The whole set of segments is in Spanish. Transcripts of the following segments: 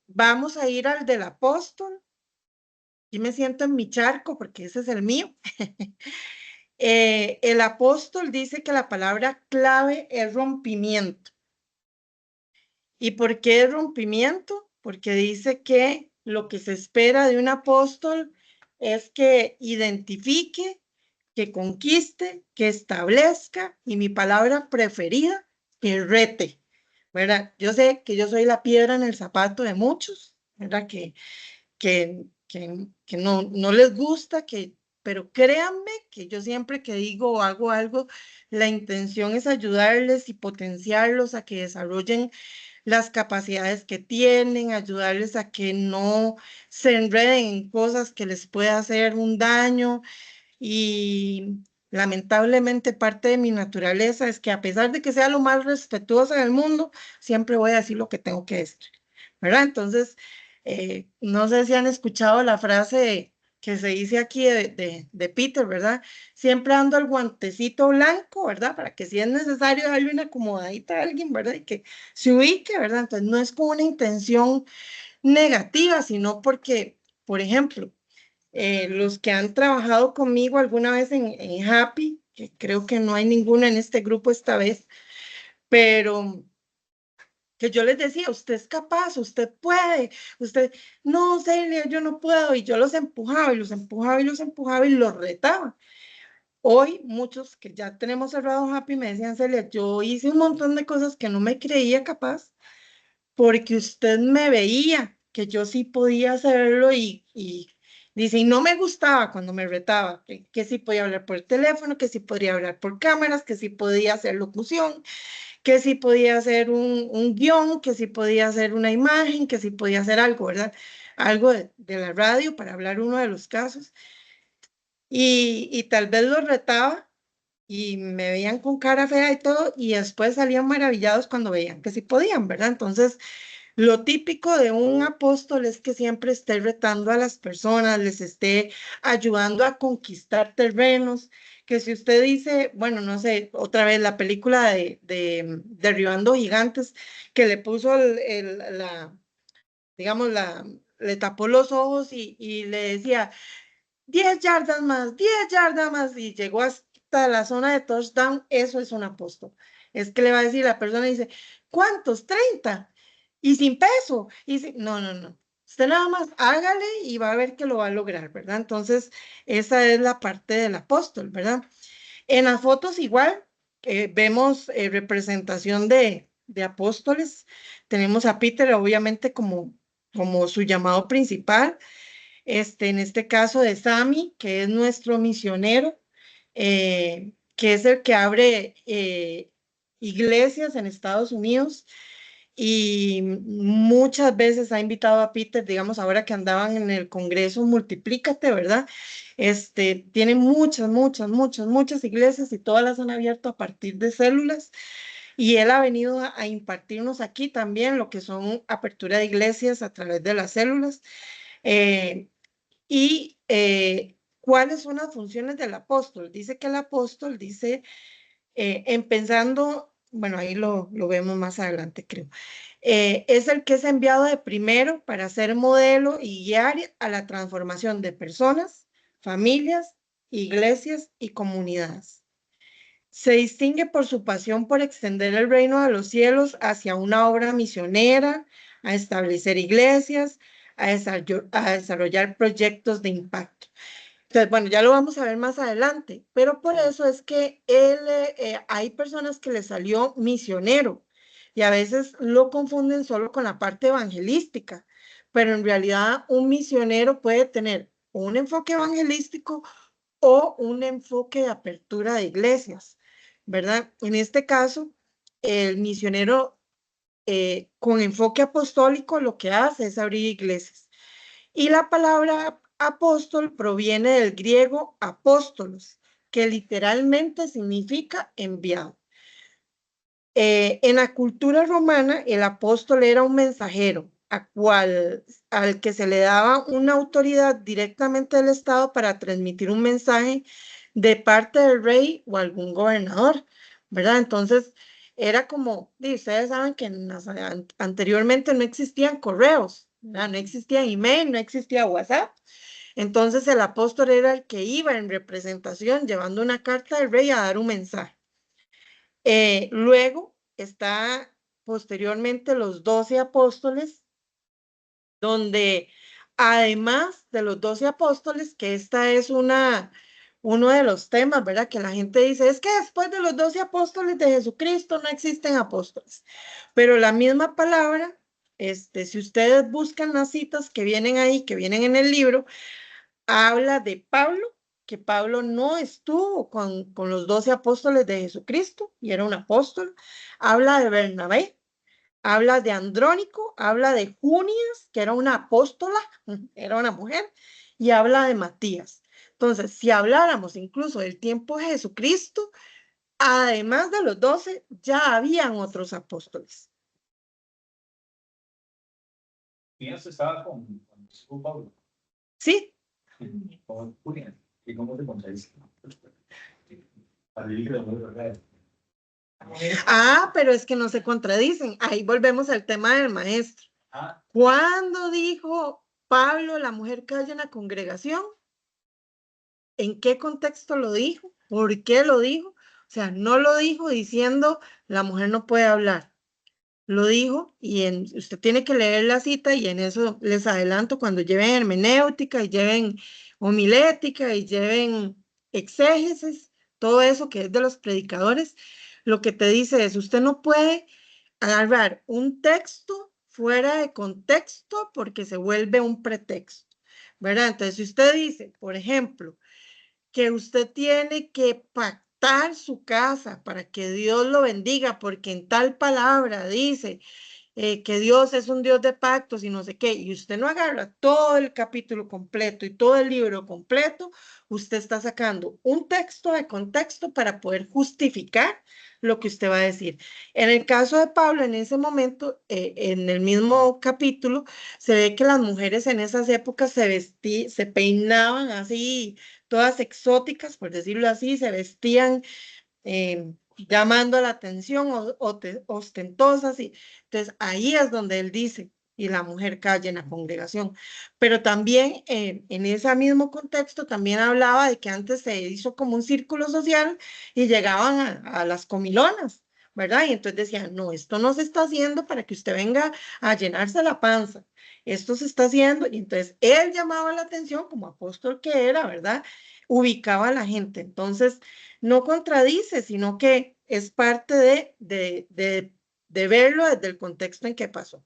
Vamos a ir al del apóstol. Y me siento en mi charco porque ese es el mío. El apóstol dice que la palabra clave es rompimiento. ¿Y por qué es rompimiento? Porque dice que lo que se espera de un apóstol es que identifique, que conquiste, que establezca, y mi palabra preferida, que rete, ¿verdad? Yo sé que yo soy la piedra en el zapato de muchos, ¿verdad? Que no les gusta, pero créanme que yo siempre que digo o hago algo, la intención es ayudarles y potenciarlos a que desarrollen las capacidades que tienen, ayudarles a que no se enreden en cosas que les pueda hacer un daño. Y lamentablemente parte de mi naturaleza es que a pesar de que sea lo más respetuosa del mundo, siempre voy a decir lo que tengo que decir, ¿verdad? Entonces, no sé si han escuchado la frase que se dice aquí de Peter, ¿verdad? Siempre ando el guantecito blanco, ¿verdad? Para que si es necesario darle una acomodadita a alguien, ¿verdad? Y que se ubique, ¿verdad? Entonces, no es con una intención negativa, sino porque, por ejemplo, los que han trabajado conmigo alguna vez en Happy, que creo que no hay ninguno en este grupo esta vez, pero que yo les decía, usted es capaz, usted puede, usted, no, Celia, yo no puedo, y yo los empujaba y los empujaba y los empujaba y los retaba. Hoy muchos que ya tenemos cerrado Happy me decían, Celia, yo hice un montón de cosas que no me creía capaz porque usted me veía que yo sí podía hacerlo y dice, y no me gustaba cuando me retaba, que sí podía hablar por teléfono, que sí podría hablar por cámaras, que sí podía hacer locución, que sí podía hacer un guión, que sí podía hacer una imagen, que sí podía hacer algo, ¿verdad? Algo de la radio para hablar uno de los casos. Y tal vez los retaba y me veían con cara fea y todo, y después salían maravillados cuando veían que sí podían, ¿verdad? Entonces, lo típico de un apóstol es que siempre esté retando a las personas, les esté ayudando a conquistar terrenos, que si usted dice, bueno, no sé, otra vez la película de Derribando Gigantes, que le puso digamos, le tapó los ojos y le decía, 10 yardas más, 10 yardas más, y llegó hasta la zona de touchdown, eso es un apóstol. Es que le va a decir la persona, dice, ¿cuántos? 30. Y sin peso. No, no, no. Usted nada más hágale y va a ver que lo va a lograr, ¿verdad? Entonces, esa es la parte del apóstol, ¿verdad? En las fotos igual vemos representación de apóstoles. Tenemos a Peter, obviamente, como su llamado principal, en este caso de Sami, que es nuestro misionero, que es el que abre iglesias en Estados Unidos y muchas veces ha invitado a Peter, digamos, ahora que andaban en el Congreso, multiplícate, ¿verdad? Tiene muchas iglesias y todas las han abierto a partir de células y él ha venido a impartirnos aquí también lo que son apertura de iglesias a través de las células. Eh, ¿Cuáles son las funciones del apóstol? Dice que el apóstol dice, empezando, bueno, ahí lo vemos más adelante, creo, es el que es enviado de primero para ser modelo y guiar a la transformación de personas, familias, iglesias y comunidades. Se distingue por su pasión por extender el reino de los cielos hacia una obra misionera, a establecer iglesias, a desarrollar proyectos de impacto. Entonces, bueno, ya lo vamos a ver más adelante, pero por eso es que hay personas que le salió misionero y a veces lo confunden solo con la parte evangelística, pero en realidad un misionero puede tener un enfoque evangelístico o un enfoque de apertura de iglesias, ¿verdad? En este caso, el misionero con enfoque apostólico lo que hace es abrir iglesias. Y la palabra apóstol proviene del griego apóstolos, que literalmente significa enviado. En la cultura romana, el apóstol era un mensajero al que se le daba una autoridad directamente del Estado para transmitir un mensaje de parte del rey o algún gobernador, ¿verdad? Entonces, era como, ustedes saben que anteriormente no existían correos, ¿verdad? No existía email, no existía WhatsApp. Entonces el apóstol era el que iba en representación llevando una carta del rey a dar un mensaje. Luego está posteriormente los 12 apóstoles, donde además de los 12 apóstoles, que esta es uno de los temas, ¿verdad? Que la gente dice, es que después de los 12 apóstoles de Jesucristo no existen apóstoles, pero la misma palabra, si ustedes buscan las citas que vienen ahí, que vienen en el libro, habla de Pablo, que Pablo no estuvo con los 12 apóstoles de Jesucristo y era un apóstol, habla de Bernabé, habla de Andrónico, habla de Junias, que era una apóstola, era una mujer, y habla de Matías. Entonces, si habláramos incluso del tiempo de Jesucristo, además de los 12, ya habían otros apóstoles. Junias estaba con Pablo. Sí. Con Junias. ¿Y cómo te contradice? Pero es que no se contradicen. Ahí volvemos al tema del maestro. ¿Cuándo dijo Pablo, la mujer calla en la congregación? ¿En qué contexto lo dijo? ¿Por qué lo dijo? O sea, no lo dijo diciendo la mujer no puede hablar. Lo dijo y usted tiene que leer la cita y en eso les adelanto cuando lleven hermenéutica y lleven homilética y lleven exégesis, todo eso que es de los predicadores, lo que te dice es, usted no puede agarrar un texto fuera de contexto porque se vuelve un pretexto, ¿verdad? Entonces, si usted dice, por ejemplo, que usted tiene que pactar su casa para que Dios lo bendiga, porque en tal palabra dice que Dios es un Dios de pactos y no sé qué, y usted no agarra todo el capítulo completo y todo el libro completo, usted está sacando un texto de contexto para poder justificar lo que usted va a decir. En el caso de Pablo, en ese momento, en el mismo capítulo, se ve que las mujeres en esas épocas se peinaban así, todas exóticas, por decirlo así, se vestían llamando la atención ostentosas. Entonces ahí es donde él dice, y la mujer calla en la congregación. Pero también en ese mismo contexto también hablaba de que antes se hizo como un círculo social y llegaban a las comilonas, ¿verdad? Y entonces decían, no, esto no se está haciendo para que usted venga a llenarse la panza. Esto se está haciendo, y entonces él llamaba la atención como apóstol que era, ¿verdad? Ubicaba a la gente. Entonces, no contradice, sino que es parte de verlo desde el contexto en que pasó.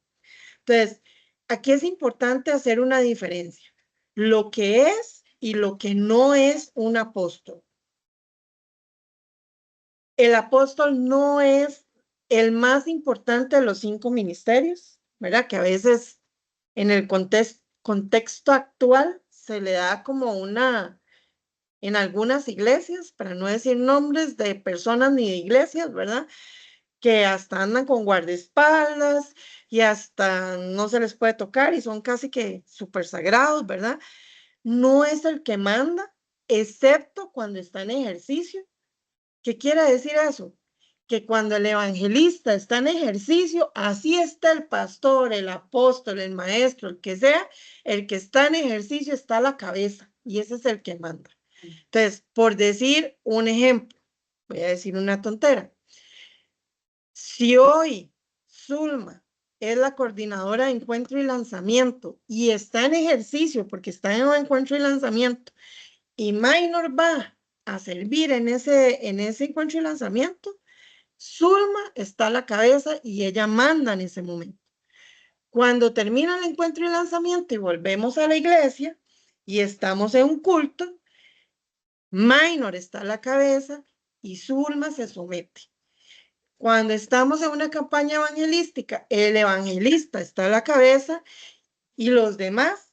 Entonces, aquí es importante hacer una diferencia, lo que es y lo que no es un apóstol. El apóstol no es el más importante de los 5 ministerios, ¿verdad? Que a veces en el contexto actual se le da como en algunas iglesias, para no decir nombres de personas ni de iglesias, ¿verdad? Que hasta andan con guardaespaldas y hasta no se les puede tocar y son casi que súper sagrados, ¿verdad? No es el que manda, excepto cuando está en ejercicio. ¿Qué quiere decir eso? Que cuando el evangelista está en ejercicio, así está el pastor, el apóstol, el maestro, el que sea, el que está en ejercicio está a la cabeza y ese es el que manda. Entonces, por decir un ejemplo, voy a decir una tontera. Si hoy Zulma es la coordinadora de encuentro y lanzamiento y está en ejercicio porque está en encuentro y lanzamiento y Minor va a servir en ese encuentro y lanzamiento, Zulma está a la cabeza y ella manda en ese momento. Cuando termina el encuentro y lanzamiento y volvemos a la iglesia y estamos en un culto, Minor está a la cabeza y Zulma se somete. Cuando estamos en una campaña evangelística, el evangelista está a la cabeza y los demás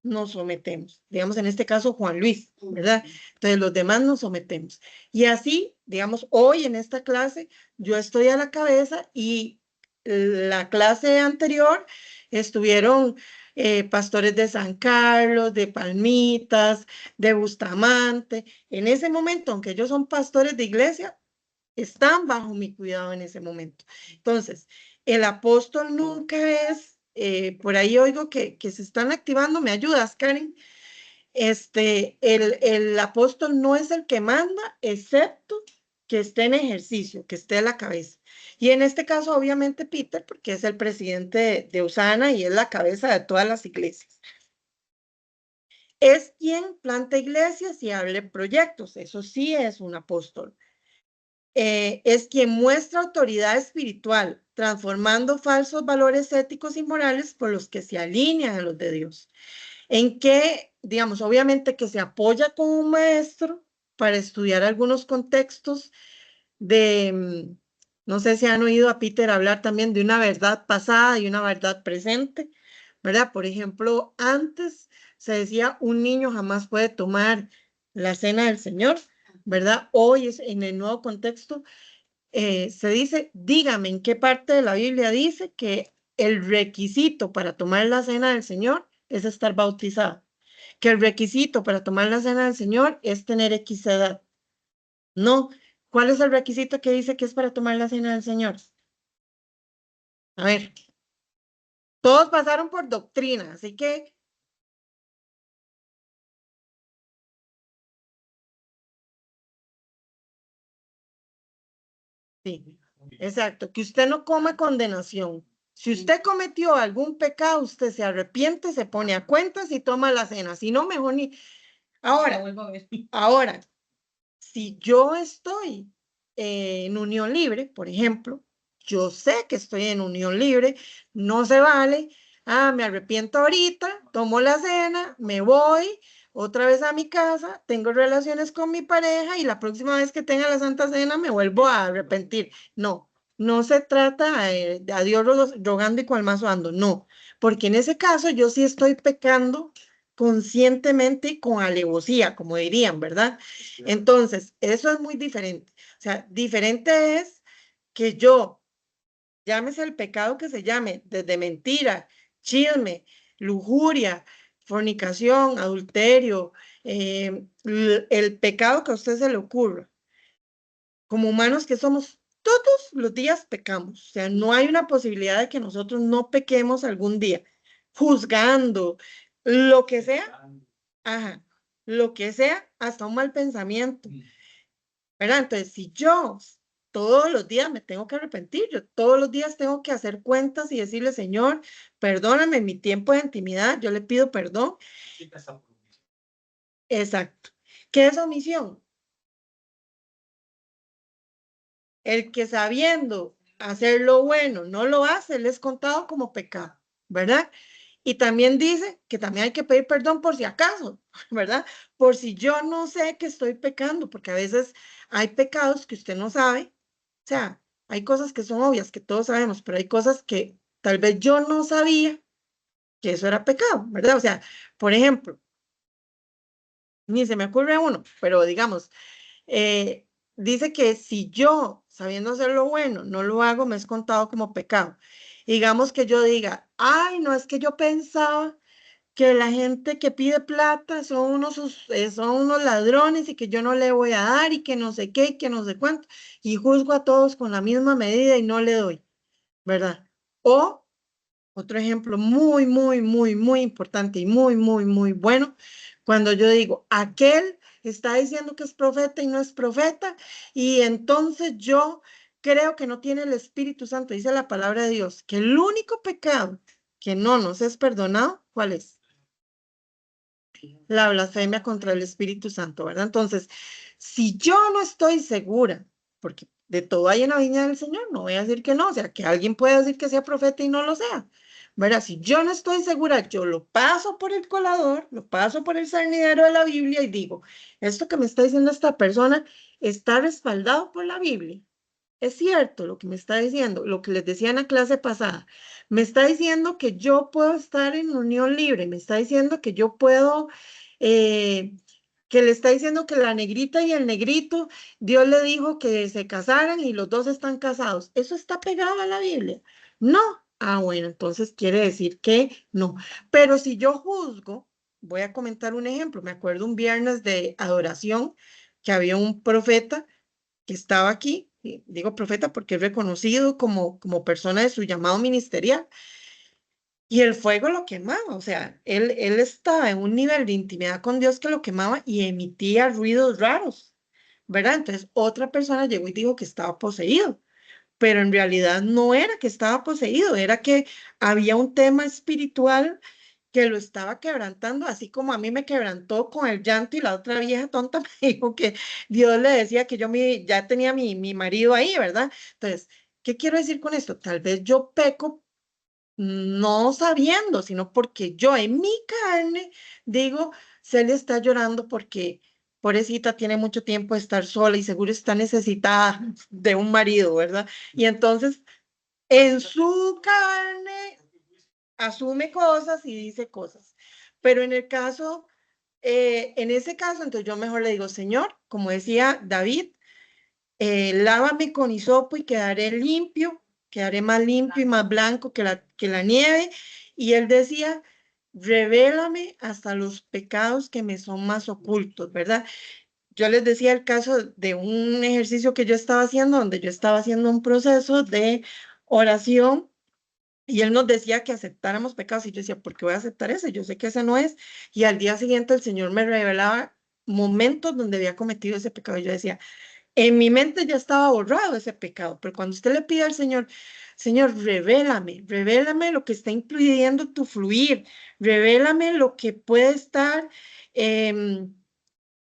nos sometemos. Digamos, en este caso, Juan Luis, ¿verdad? Entonces, los demás nos sometemos. Y así, digamos, hoy en esta clase, yo estoy a la cabeza y la clase anterior estuvieron pastores de San Carlos, de Palmitas, de Bustamante. En ese momento, aunque ellos son pastores de iglesia, están bajo mi cuidado en ese momento. Entonces, el apóstol nunca es, por ahí oigo que se están activando, ¿me ayudas, Karen? El apóstol no es el que manda, excepto que esté en ejercicio, que esté a la cabeza. Y en este caso, obviamente, Peter, porque es el presidente de Usana y es la cabeza de todas las iglesias. Es quien planta iglesias y abre proyectos, eso sí es un apóstol. Es quien muestra autoridad espiritual, transformando falsos valores éticos y morales por los que se alinean a los de Dios. En que, digamos, obviamente que se apoya con un maestro para estudiar algunos contextos de, no sé si han oído a Peter hablar también de una verdad pasada y una verdad presente, ¿verdad? Por ejemplo, antes se decía un niño jamás puede tomar la cena del Señor, ¿verdad? Hoy es en el nuevo contexto se dice, dígame en qué parte de la Biblia dice que el requisito para tomar la cena del Señor es estar bautizado, que el requisito para tomar la cena del Señor es tener X edad. No, ¿cuál es el requisito que dice que es para tomar la cena del Señor? A ver, todos pasaron por doctrina, así que sí, exacto, que usted no coma condenación. Si usted cometió algún pecado, usted se arrepiente, se pone a cuentas y toma la cena. Si no, mejor ni. Ahora, si yo estoy en unión libre, por ejemplo, yo sé que estoy en unión libre, no se vale, me arrepiento ahorita, tomo la cena, me voy otra vez a mi casa, tengo relaciones con mi pareja y la próxima vez que tenga la Santa Cena me vuelvo a arrepentir. No, no se trata de a Dios rogando y cual mazo ando, no, porque en ese caso yo sí estoy pecando conscientemente y con alevosía, como dirían, ¿verdad? Entonces, eso es muy diferente. O sea, diferente es que yo, llámese el pecado que se llame, desde mentira, chisme, lujuria, fornicación, adulterio, el pecado que a usted se le ocurra. Como humanos que somos, todos los días pecamos. O sea, no hay una posibilidad de que nosotros no pequemos algún día, juzgando, lo que sea, ajá, lo que sea, hasta un mal pensamiento. ¿Verdad? Entonces, si yo todos los días me tengo que arrepentir, yo todos los días tengo que hacer cuentas y decirle, Señor, perdóname en mi tiempo de intimidad, yo le pido perdón. Exacto. ¿Qué es omisión? El que sabiendo hacer lo bueno no lo hace, le es contado como pecado, ¿verdad? Y también dice que también hay que pedir perdón por si acaso, ¿verdad? Por si yo no sé que estoy pecando, porque a veces hay pecados que usted no sabe. O sea, hay cosas que son obvias, que todos sabemos, pero hay cosas que tal vez yo no sabía que eso era pecado, ¿verdad? O sea, por ejemplo, ni se me ocurre uno, pero digamos, eh, dice que si yo, sabiendo hacer lo bueno, no lo hago, me es contado como pecado. Digamos que yo diga, ay, no es que yo pensaba que la gente que pide plata son unos ladrones y que yo no le voy a dar y que no sé qué y que no sé cuánto, y juzgo a todos con la misma medida y no le doy, ¿verdad? O otro ejemplo muy, muy, muy, muy importante y muy, muy, muy bueno, cuando yo digo, aquel está diciendo que es profeta y no es profeta, y entonces yo creo que no tiene el Espíritu Santo, dice la palabra de Dios, que el único pecado que no nos es perdonado, ¿cuál es? La blasfemia contra el Espíritu Santo, ¿verdad? Entonces, si yo no estoy segura, porque de todo hay en la viña del Señor, no voy a decir que no, o sea, que alguien puede decir que sea profeta y no lo sea, ¿verdad? Si yo no estoy segura, yo lo paso por el colador, lo paso por el cernidero de la Biblia y digo, esto que me está diciendo esta persona está respaldado por la Biblia. Es cierto lo que me está diciendo, lo que les decía en la clase pasada. Me está diciendo que yo puedo estar en unión libre, me está diciendo que yo puedo, eh, que le está diciendo que la negrita y el negrito, Dios le dijo que se casaran y los dos están casados. ¿Eso está pegado a la Biblia? No. Bueno, entonces quiere decir que no. Pero si yo juzgo, voy a comentar un ejemplo. Me acuerdo un viernes de adoración que había un profeta que estaba aquí y digo profeta porque es reconocido como persona de su llamado ministerial. Y el fuego lo quemaba, o sea, él estaba en un nivel de intimidad con Dios que lo quemaba y emitía ruidos raros, ¿verdad? Entonces otra persona llegó y dijo que estaba poseído, pero en realidad no era que estaba poseído, era que había un tema espiritual que lo estaba quebrantando, así como a mí me quebrantó con el llanto y la otra vieja tonta me dijo que Dios le decía que ya tenía mi marido ahí, ¿verdad? Entonces, ¿qué quiero decir con esto? Tal vez yo peco no sabiendo, sino porque yo en mi carne digo, Celia está llorando porque pobrecita tiene mucho tiempo de estar sola y seguro está necesitada de un marido, ¿verdad? Y entonces en su carne asume cosas y dice cosas. Pero en ese caso, entonces yo mejor le digo, Señor, como decía David, lávame con hisopo y quedaré limpio, quedaré más limpio y más blanco que la nieve. Y él decía, revélame hasta los pecados que me son más ocultos, ¿verdad? Yo les decía el caso de un ejercicio que yo estaba haciendo, donde yo estaba haciendo un proceso de oración y él nos decía que aceptáramos pecados y yo decía, ¿por qué voy a aceptar ese? Yo sé que ese no es. Y al día siguiente el Señor me revelaba momentos donde había cometido ese pecado y yo decía, en mi mente ya estaba borrado ese pecado, pero cuando usted le pide al Señor, Señor, revélame lo que está impidiendo tu fluir, revélame lo que puede estar em,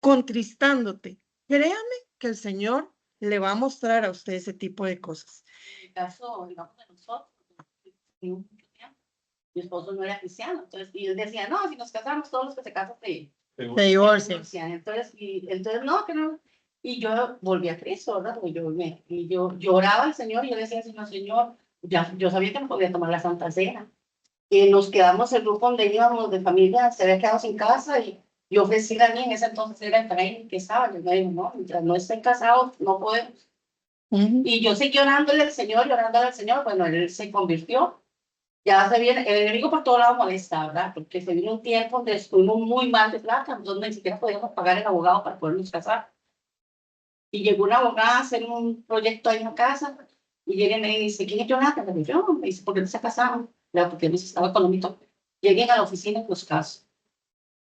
contristándote. Créame que el Señor le va a mostrar a usted ese tipo de cosas. En el caso, digamos, de nosotros, mi esposo no era cristiano, entonces, y él decía, no, si nos casamos, todos los que se casan Se divorcian. entonces, no, que no. Y yo volví a Cristo, ¿verdad? Y yo lloraba al Señor y yo decía, Señor, ya, yo sabía que no podía tomar la Santa Cena. Y nos quedamos, el grupo donde íbamos de familia, se había quedado sin casa y yo ofrecí a mí, en ese entonces era el train que estaba, yo me dijo, no, mientras no estén casados, no podemos. Y yo seguí orándole al Señor, bueno, él se convirtió. Ya se viene, el enemigo por todo lado molesta, ¿verdad? Porque se vino un tiempo donde estuvimos muy mal de plata, donde ni siquiera podíamos pagar el abogado para podernos casar. Y llegó una abogada a hacer un proyecto ahí en la casa, y llega y me dice, ¿quién es Jonathan? Le digo, yo, me dice, ¿por qué no se casaron? Claro, porque necesitaba económico. Lleguen a la oficina y los caso.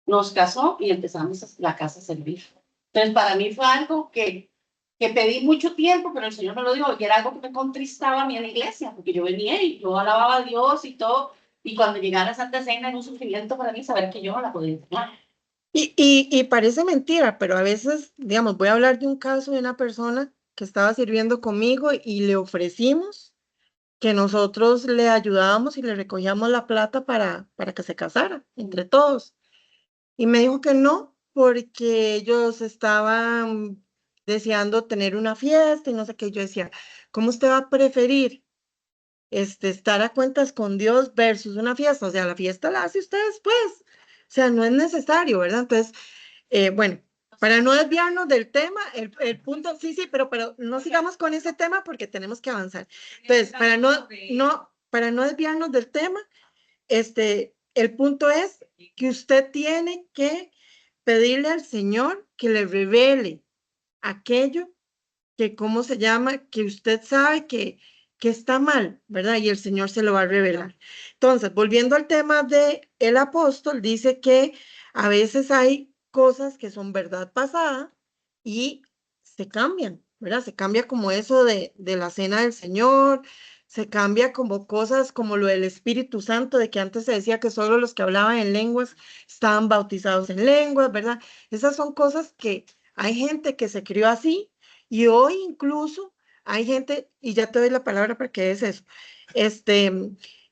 Nos casó y empezamos la casa a servir. Entonces, para mí fue algo que pedí mucho tiempo, pero el Señor me lo dijo, y era algo que me contristaba a mí en la iglesia, porque yo venía y yo alababa a Dios y todo, y cuando llegara a Santa Cena era un sufrimiento para mí saber que yo no la podía entregar. Y parece mentira, pero a veces, digamos, voy a hablar de un caso de una persona que estaba sirviendo conmigo y le ofrecimos que nosotros le ayudábamos y le recogíamos la plata para que se casara entre todos. Y me dijo que no, porque ellos estaban deseando tener una fiesta y no sé qué. Yo decía, ¿cómo usted va a preferir estar a cuentas con Dios versus una fiesta? O sea, la fiesta la hace usted después. O sea, no es necesario, ¿verdad? Entonces, bueno, para no desviarnos del tema, el punto, sí, pero no sigamos con ese tema porque tenemos que avanzar. Entonces, para no desviarnos del tema, el punto es que usted tiene que pedirle al Señor que le revele aquello que, ¿cómo se llama? Que usted sabe que está mal, ¿verdad? Y el Señor se lo va a revelar. Entonces, volviendo al tema de el apóstol, dice que a veces hay cosas que son verdad pasada y se cambian, ¿verdad? Se cambia como eso de la cena del Señor, se cambia como cosas como lo del Espíritu Santo, de que antes se decía que solo los que hablaban en lenguas estaban bautizados en lenguas, ¿verdad? Esas son cosas que hay gente que se crió así y hoy incluso hay gente, y ya te doy la palabra para que es eso, este,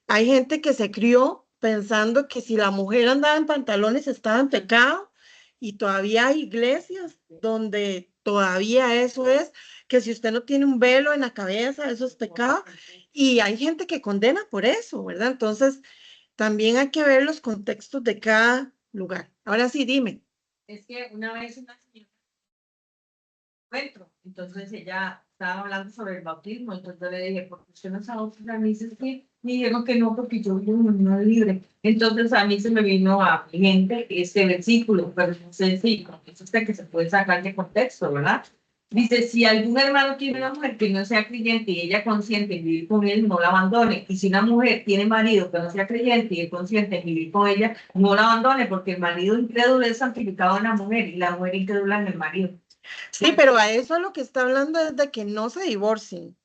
hay gente que se crió pensando que si la mujer andaba en pantalones estaba en pecado y todavía hay iglesias donde todavía eso es, que si usted no tiene un velo en la cabeza, eso es pecado y hay gente que condena por eso, ¿verdad? Entonces, también hay que ver los contextos de cada lugar. Ahora sí, dime. Es que una vez una señora encuentro, entonces ella estaba hablando sobre el bautismo, entonces le dije, ¿por qué usted no se bautiza? Me dice, que me dijeron que no, porque yo vivo en una unión libre. Entonces a mí se me vino a mi mente este versículo, pero no sé si es usted que se puede sacar de contexto, ¿verdad? Dice, si algún hermano tiene una mujer que no sea creyente y ella consiente en vivir con él, no la abandone. Y si una mujer tiene marido que no sea creyente y es consciente en vivir con ella, no la abandone, porque el marido incrédulo es santificado en la mujer y la mujer incrédula en el marido. Sí, pero a eso lo que está hablando es de que no se divorcien.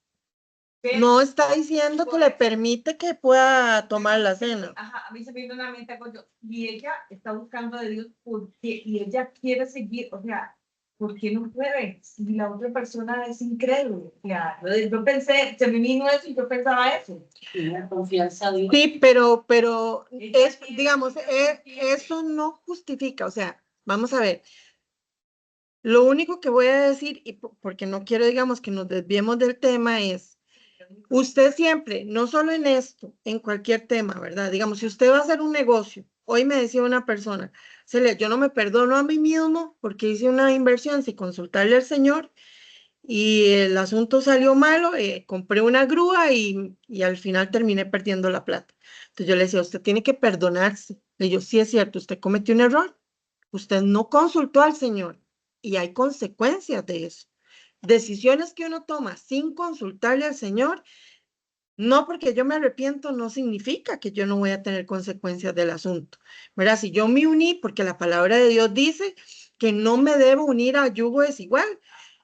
¿Qué? No está diciendo que le permite que pueda tomar la cena. Ajá, a mí se me viene a la mente algo yo, y ella está buscando de Dios porque, y ella quiere seguir, o sea, ¿por qué no puede? Si la otra persona es incrédula. O sea, yo pensé, se me vino eso y yo pensaba eso. Tiene confianza en Dios. Sí, pero Ella es, tiene- digamos, ella tiene- eso no justifica, o sea, vamos a ver. Lo único que voy a decir, y porque no quiero, digamos, que nos desviemos del tema, es usted siempre, no solo en esto, en cualquier tema, ¿verdad? Digamos, si usted va a hacer un negocio, hoy me decía una persona, Celia, yo no me perdono a mí mismo porque hice una inversión sin consultarle al Señor y el asunto salió malo, compré una grúa y al final terminé perdiendo la plata. Entonces yo le decía, usted tiene que perdonarse. Le digo, sí es cierto, usted cometió un error, usted no consultó al Señor y hay consecuencias de eso. Decisiones que uno toma sin consultarle al Señor, no porque yo me arrepiento, no significa que yo no voy a tener consecuencias del asunto, ¿verdad? Si yo me uní, porque la palabra de Dios dice que no me debo unir a yugo desigual.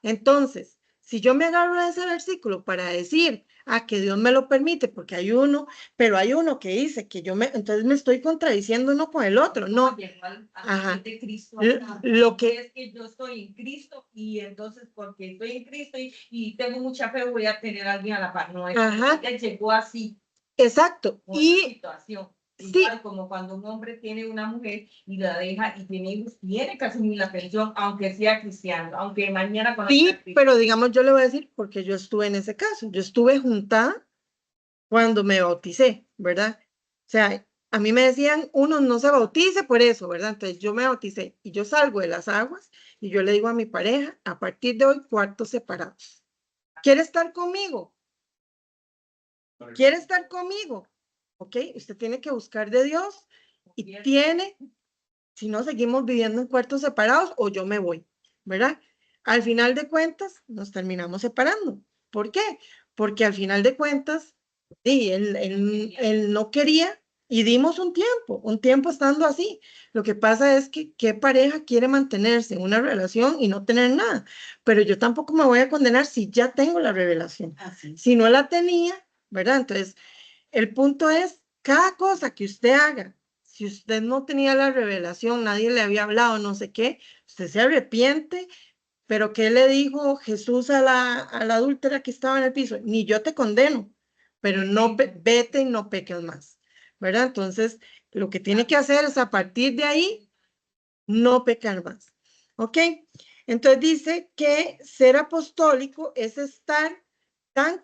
Entonces, si yo me agarro de ese versículo para decir, que Dios me lo permite, porque hay uno, pero hay uno que dice que entonces me estoy contradiciendo uno con el otro, no. Ajá. De Cristo, Lo que es que yo estoy en Cristo y entonces porque estoy en Cristo y tengo mucha fe voy a tener a alguien a la par. No, es que ella llegó así. Exacto. Una situación. Sí. Igual como cuando un hombre tiene una mujer y la deja y tiene hijos, tiene que asumir la pensión, aunque sea cristiano, aunque mañana conozca sí, pero digamos, yo le voy a decir, porque yo estuve en ese caso, yo estuve juntada cuando me bauticé, ¿verdad? O sea, a mí me decían, uno no se bautice por eso, ¿verdad? Entonces yo me bauticé y yo salgo de las aguas y yo le digo a mi pareja, a partir de hoy, cuartos separados. ¿Quiere estar conmigo? ¿Quiere estar conmigo? ¿Ok? Usted tiene que buscar de Dios y tiene, si no, seguimos viviendo en cuartos separados o yo me voy, ¿verdad? Al final de cuentas, nos terminamos separando. ¿Por qué? Porque al final de cuentas, sí, él no quería y dimos un tiempo estando así. Lo que pasa es que, ¿qué pareja quiere mantenerse en una relación y no tener nada? Pero yo tampoco me voy a condenar si ya tengo la revelación. Si no la tenía, ¿verdad? Entonces, el punto es, cada cosa que usted haga, si usted no tenía la revelación, nadie le había hablado, no sé qué, usted se arrepiente, pero ¿qué le dijo Jesús a la adúltera que estaba en el piso? Ni yo te condeno, pero no vete y no peques más, ¿verdad? Entonces, lo que tiene que hacer es a partir de ahí, no pecar más, ¿ok? Entonces dice que ser apostólico es estar tan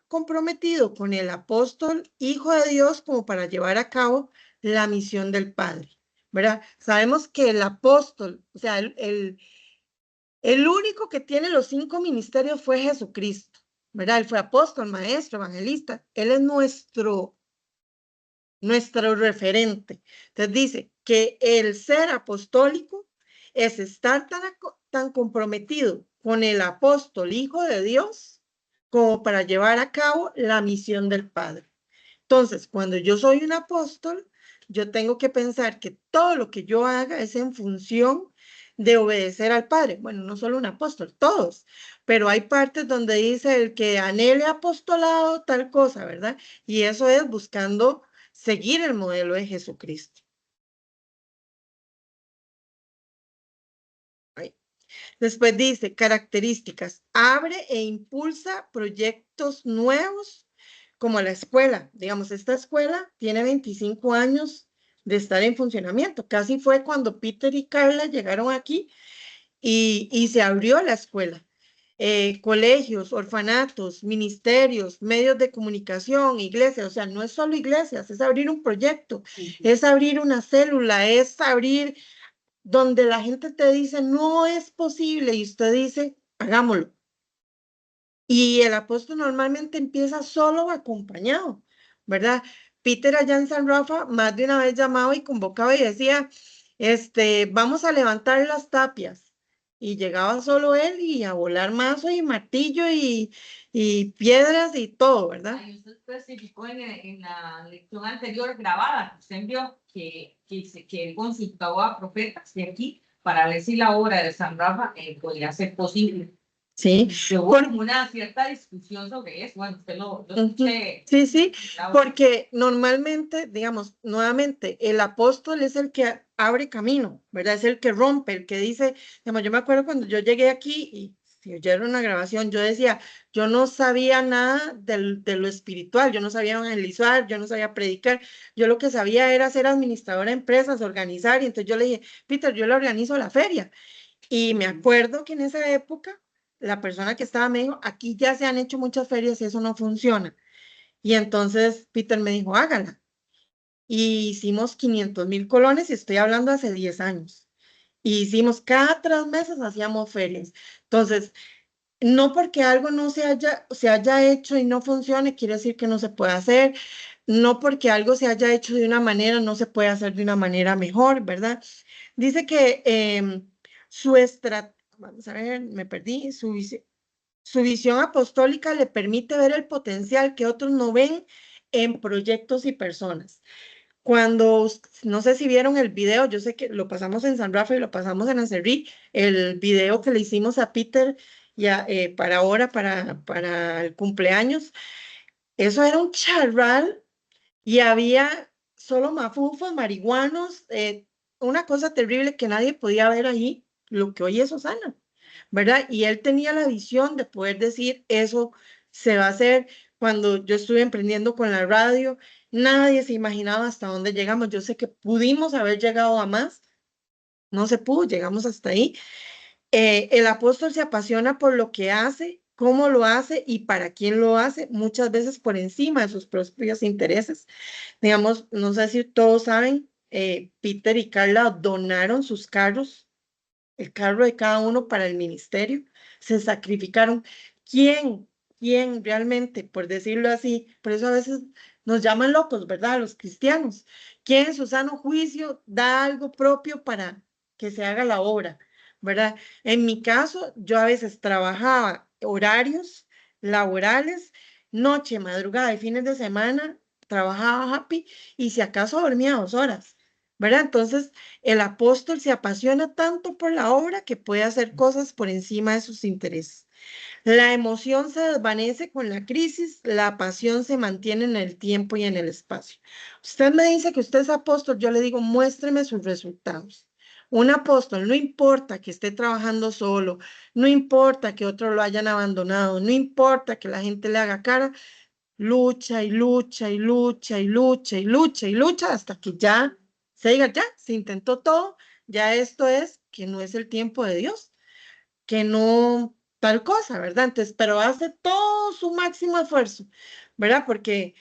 comprometido con el apóstol, hijo de Dios, como para llevar a cabo la misión del Padre, ¿verdad? Sabemos que el apóstol, o sea, el único que tiene los 5 ministerios fue Jesucristo, ¿verdad? Él fue apóstol, maestro, evangelista. Él es nuestro referente. Entonces dice que el ser apostólico es estar tan comprometido con el apóstol, hijo de Dios, como para llevar a cabo la misión del Padre. Entonces, cuando yo soy un apóstol, yo tengo que pensar que todo lo que yo haga es en función de obedecer al Padre. Bueno, no solo un apóstol, todos, pero hay partes donde dice el que anhele apostolado, tal cosa, ¿verdad? Y eso es buscando seguir el modelo de Jesucristo. Después dice, características, abre e impulsa proyectos nuevos como la escuela. Digamos, esta escuela tiene 25 años de estar en funcionamiento. Casi fue cuando Peter y Carla llegaron aquí y se abrió la escuela. Colegios, orfanatos, ministerios, medios de comunicación, iglesias, o sea, no es solo iglesias, es abrir un proyecto, es abrir una célula, es abrir donde la gente te dice, no es posible, y usted dice, hagámoslo. Y el apóstol normalmente empieza solo o acompañado, ¿verdad? Peter allá en San Rafa más de una vez llamaba y convocaba y decía, vamos a levantar las tapias. y llegaba solo él y a volar mazo y martillo y piedras y todo, ¿verdad? Ahí usted especificó en la lección anterior grabada, que usted envió que él consultó a profetas de aquí para ver si la obra de San Rafa podría ser posible. Sí, Hubo como una cierta discusión sobre eso. Bueno, usted lo escuché. sí, sí, porque normalmente, digamos, nuevamente, el apóstol es el que abre camino, ¿verdad? Es el que rompe, el que dice, digamos, yo me acuerdo cuando yo llegué aquí y si oyeron una grabación, yo decía, yo no sabía nada de lo espiritual, yo no sabía evangelizar, yo no sabía predicar, yo lo que sabía era ser administradora de empresas, organizar, y entonces yo le dije, Peter, yo le organizo la feria. Y me acuerdo que en esa época, la persona que estaba me dijo, aquí ya se han hecho muchas ferias y eso no funciona. Y entonces Peter me dijo, hágala. Y hicimos 500,000 colones y estoy hablando hace 10 años. Y hicimos cada 3 meses, hacíamos ferias. Entonces, no porque algo no se haya hecho y no funcione, quiere decir que no se puede hacer. No porque algo se haya hecho de una manera, no se puede hacer de una manera mejor, ¿verdad? Dice que su estrategia, vamos a ver, me perdí, su visión apostólica le permite ver el potencial que otros no ven en proyectos y personas. Cuando, no sé si vieron el video, yo sé que lo pasamos en San Rafael y lo pasamos en Acerrí, el video que le hicimos a Peter ya, para ahora, para el cumpleaños, eso era un charral y había solo mafufos, marihuanos, una cosa terrible que nadie podía ver ahí, lo que hoy es Osana, ¿verdad? Y él tenía la visión de poder decir, eso se va a hacer. Cuando yo estuve emprendiendo con la radio, nadie se imaginaba hasta dónde llegamos. Yo sé que pudimos haber llegado a más, no se pudo, llegamos hasta ahí. El apóstol se apasiona por lo que hace, cómo lo hace y para quién lo hace, muchas veces por encima de sus propios intereses. Digamos, no sé si todos saben, Peter y Carla donaron sus carros, el carro de cada uno para el ministerio, se sacrificaron. ¿Quién? ¿Quién realmente, por decirlo así? Por eso a veces nos llaman locos, ¿verdad? Los cristianos. ¿Quién en su sano juicio da algo propio para que se haga la obra? ¿Verdad? En mi caso, yo a veces trabajaba horarios laborales, noche, madrugada y fines de semana, trabajaba happy y si acaso dormía 2 horas, ¿verdad? Entonces, el apóstol se apasiona tanto por la obra que puede hacer cosas por encima de sus intereses. La emoción se desvanece con la crisis, la pasión se mantiene en el tiempo y en el espacio. Usted me dice que usted es apóstol, yo le digo, muéstreme sus resultados. Un apóstol, no importa que esté trabajando solo, no importa que otros lo hayan abandonado, no importa que la gente le haga cara, lucha y lucha y lucha y lucha y lucha y lucha hasta que ya se diga, ya, se intentó todo, ya esto es que no es el tiempo de Dios, que no tal cosa, ¿verdad? Entonces, pero hace todo su máximo esfuerzo, ¿verdad? Porque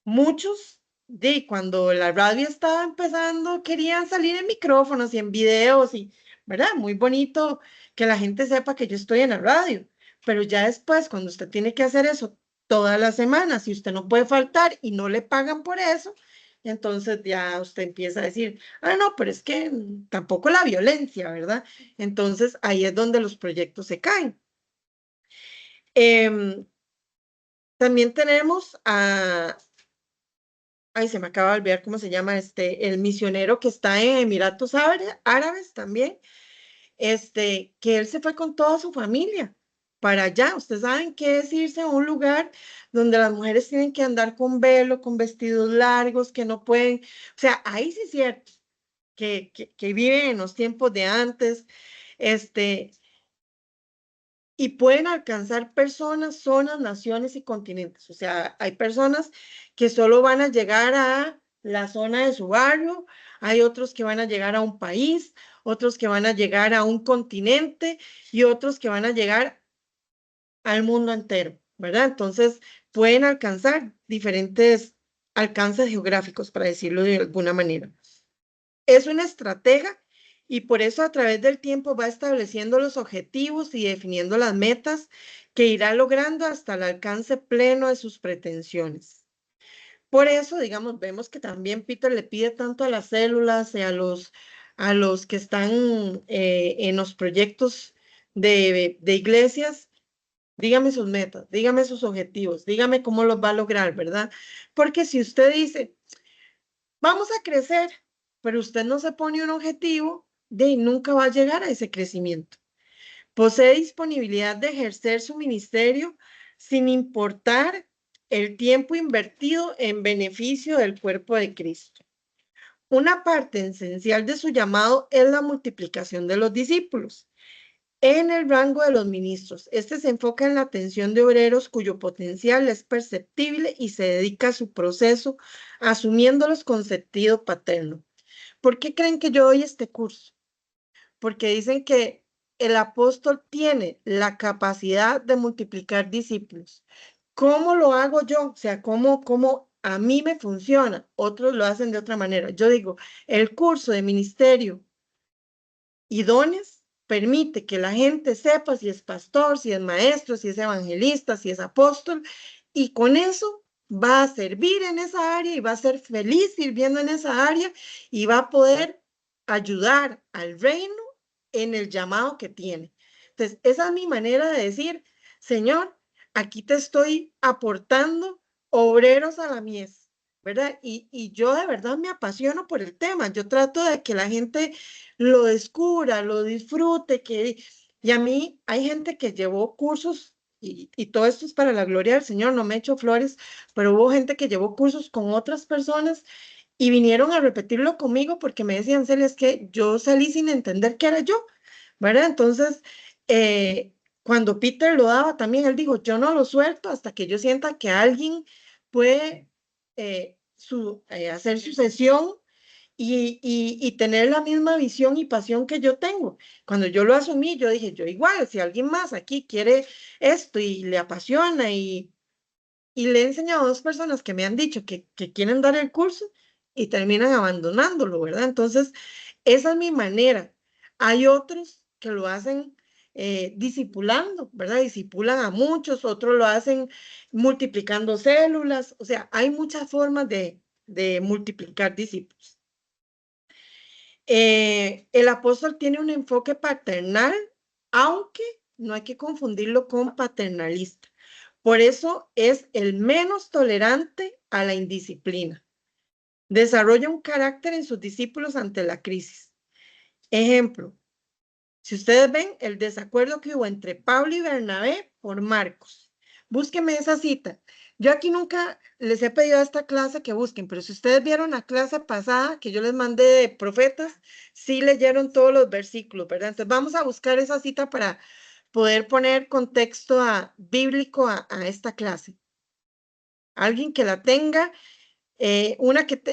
muchos, de cuando la radio estaba empezando, querían salir en micrófonos y en videos y, ¿verdad? Muy bonito que la gente sepa que yo estoy en la radio, pero ya después, cuando usted tiene que hacer eso todas las semanas, si usted no puede faltar y no le pagan por eso, entonces ya usted empieza a decir, ah, no, pero es que tampoco la violencia, ¿verdad? Entonces ahí es donde los proyectos se caen. También tenemos a, ay, se me acaba de olvidar cómo se llama el misionero que está en Emiratos Árabes también, que él se fue con toda su familia para allá. Ustedes saben qué es irse a un lugar donde las mujeres tienen que andar con velo, con vestidos largos, que no pueden, o sea, ahí sí es cierto que viven en los tiempos de antes, este, y pueden alcanzar personas, zonas, naciones y continentes. O sea, hay personas que solo van a llegar a la zona de su barrio, hay otros que van a llegar a un país, otros que van a llegar a un continente y otros que van a llegar al mundo entero, ¿verdad? Entonces, pueden alcanzar diferentes alcances geográficos, para decirlo de alguna manera. Es una estratega y por eso a través del tiempo va estableciendo los objetivos y definiendo las metas que irá logrando hasta el alcance pleno de sus pretensiones. Por eso, digamos, vemos que también Peter le pide tanto a las células y a los que están en los proyectos de iglesias, dígame sus metas, dígame sus objetivos, dígame cómo los va a lograr, ¿verdad? Porque si usted dice, vamos a crecer, pero usted no se pone un objetivo, nunca va a llegar a ese crecimiento. Posee disponibilidad de ejercer su ministerio sin importar el tiempo invertido en beneficio del cuerpo de Cristo. Una parte esencial de su llamado es la multiplicación de los discípulos en el rango de los ministros. Este se enfoca en la atención de obreros cuyo potencial es perceptible y se dedica a su proceso, asumiéndolos con sentido paterno. ¿Por qué creen que yo doy este curso? Porque dicen que el apóstol tiene la capacidad de multiplicar discípulos. ¿Cómo lo hago yo? O sea, ¿cómo a mí me funciona? Otros lo hacen de otra manera. Yo digo, el curso de ministerio y dones permite que la gente sepa si es pastor, si es maestro, si es evangelista, si es apóstol, y con eso va a servir en esa área y va a ser feliz sirviendo en esa área y va a poder ayudar al reino en el llamado que tiene. Entonces, esa es mi manera de decir, Señor, aquí te estoy aportando obreros a la mies, ¿verdad? Y yo de verdad me apasiono por el tema. Yo trato de que la gente lo descubra, lo disfrute, y a mí hay gente que llevó cursos y todo esto es para la gloria del Señor, no me echo flores, pero hubo gente que llevó cursos con otras personas y vinieron a repetirlo conmigo porque me decían, Celia, es que yo salí sin entender qué era yo, ¿verdad? Entonces, cuando Peter lo daba también, él dijo, yo no lo suelto hasta que yo sienta que alguien puede hacer su sesión y tener la misma visión y pasión que yo tengo. Cuando yo lo asumí, yo dije, yo igual, si alguien más aquí quiere esto y le apasiona y le he enseñado a dos personas que me han dicho que quieren dar el curso y terminan abandonándolo, ¿verdad? Entonces, esa es mi manera. Hay otros que lo hacen discipulando, ¿verdad? Discipulan a muchos, otros lo hacen multiplicando células, o sea, hay muchas formas de multiplicar discípulos. El apóstol tiene un enfoque paternal, aunque no hay que confundirlo con paternalista. Por eso es el menos tolerante a la indisciplina. Desarrolla un carácter en sus discípulos ante la crisis. Ejemplo, si ustedes ven el desacuerdo que hubo entre Pablo y Bernabé por Marcos, búsquenme esa cita. Yo aquí nunca les he pedido a esta clase que busquen, pero si ustedes vieron la clase pasada que yo les mandé de profetas, sí leyeron todos los versículos, ¿verdad? Entonces vamos a buscar esa cita para poder poner contexto bíblico a esta clase. Alguien que la tenga,